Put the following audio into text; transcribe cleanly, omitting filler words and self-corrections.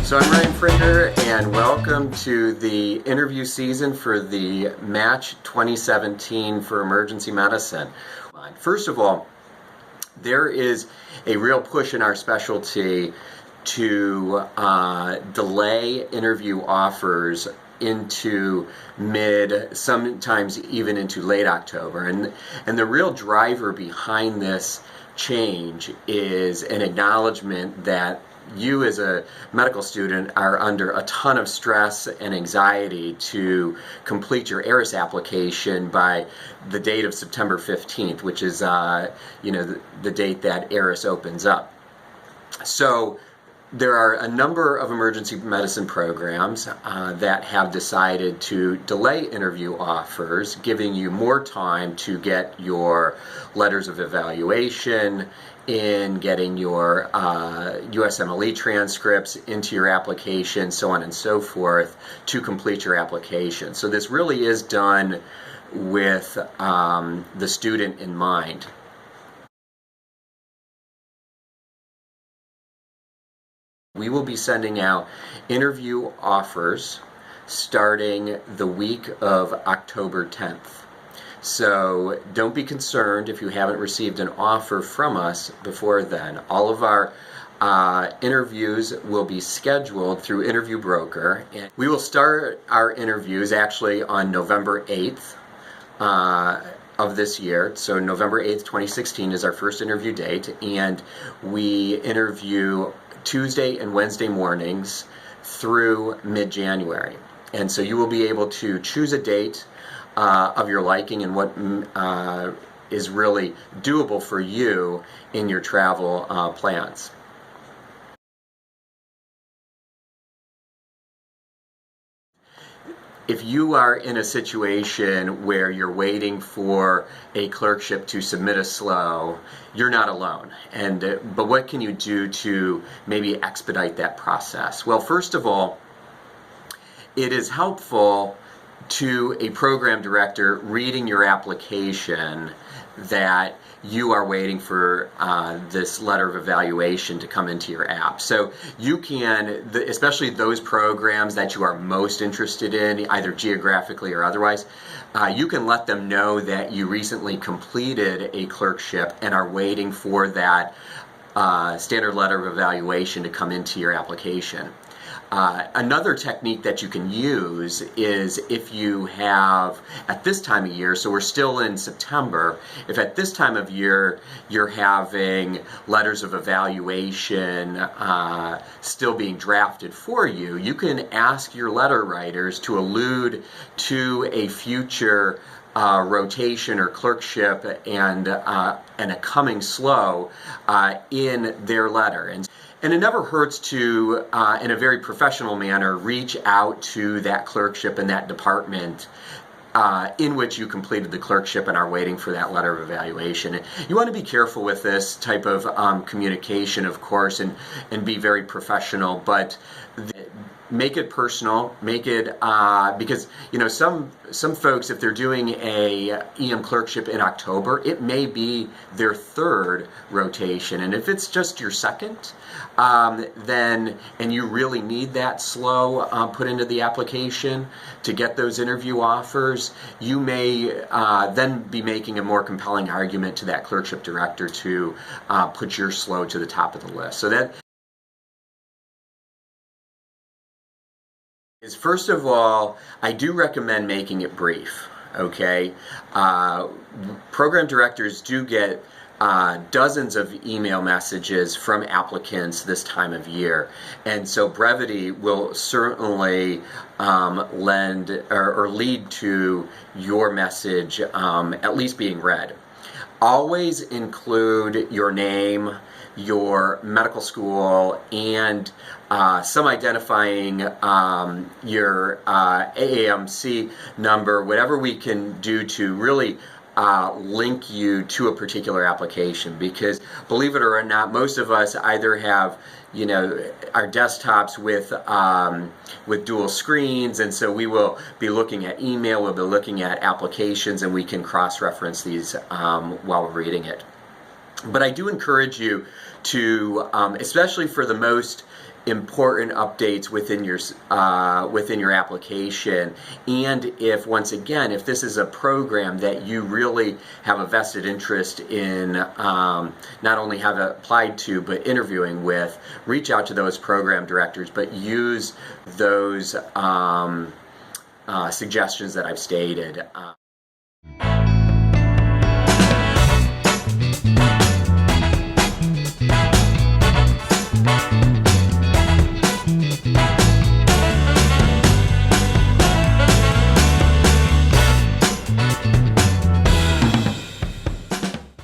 So I'm Ryan Fringer, and welcome to the interview season for the Match 2017 for Emergency Medicine. First of all, there is a real push in our specialty to delay interview offers into mid, sometimes even into late October. And the real driver behind this change is an acknowledgement that you as a medical student are under a ton of stress and anxiety to complete your ARIS application by the date of September 15th, which is the date that ARIS opens up. So there are a number of emergency medicine programs that have decided to delay interview offers, giving you more time to get your letters of evaluation in, getting your USMLE transcripts into your application, so on and so forth, to complete your application. So this really is done with the student in mind. We will be sending out interview offers starting the week of October 10th. So don't be concerned if you haven't received an offer from us before then. All of our interviews will be scheduled through Interview Broker. And we will start our interviews actually on November 8th of this year. So November 8th, 2016 is our first interview date, and we interview Tuesday and Wednesday mornings through mid-January. And so you will be able to choose a date of your liking and what is really doable for you in your travel plans. If you are in a situation where you're waiting for a clerkship to submit a SLO, you're not alone. But what can you do to maybe expedite that process? Well, first of all, it is helpful to a program director reading your application that you are waiting for this letter of evaluation to come into your app. So you can, especially those programs that you are most interested in, either geographically or otherwise, you can let them know that you recently completed a clerkship and are waiting for that standard letter of evaluation to come into your application. Another technique that you can use is if you have, at this time of year, so we're still in September, if at this time of year you're having letters of evaluation still being drafted for you, you can ask your letter writers to allude to a future rotation or clerkship and a coming SLO in their letter. And it never hurts to, in a very professional manner, reach out to that clerkship and that department in which you completed the clerkship and are waiting for that letter of evaluation. You want to be careful with this type of communication, of course, and be very professional, but make it personal, make it, because, some folks, if they're doing a EM clerkship in October, it may be their third rotation. And if it's just your second, then, and you really need that SLO put into the application to get those interview offers, you may then be making a more compelling argument to that clerkship director to put your SLO to the top of the list. So that is, first of all, I do recommend making it brief, okay? Program directors do get dozens of email messages from applicants this time of year, and so brevity will certainly lend or lead to your message at least being read. Always include your name, your medical school, and some identifying your AAMC number, whatever we can do to really link you to a particular application, because believe it or not, most of us either have our desktops with dual screens, and so we will be looking at email, we'll be looking at applications, and we can cross-reference these while we're reading it. But I do encourage you to, especially for the most important updates within your application, and if once again, if this is a program that you really have a vested interest in, not only have applied to but interviewing with, reach out to those program directors, but use those suggestions that I've stated.